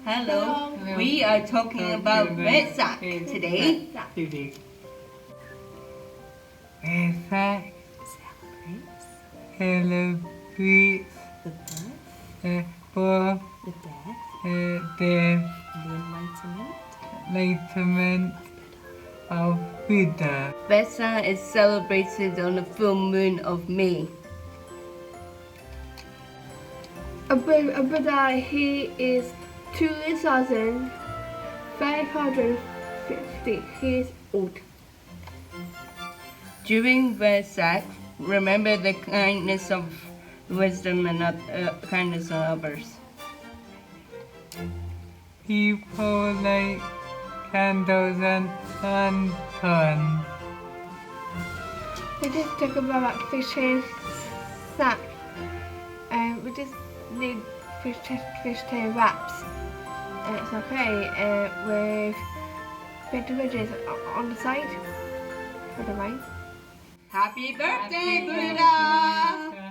Hello. We are talking about Vesak today. Vesak celebrates the birth, for the death, the the enlightenment of Buddha. Vesak is celebrated on the full moon of May. A Buddha, he is 2,550 years old. During Vesak, remember the kindness of wisdom and kindness of others. People light candles and lanterns. We just talk about fishing snack. We just need fish tail wraps. And it's okay with bitter veggies on the side for the rice. Happy birthday, Buddha!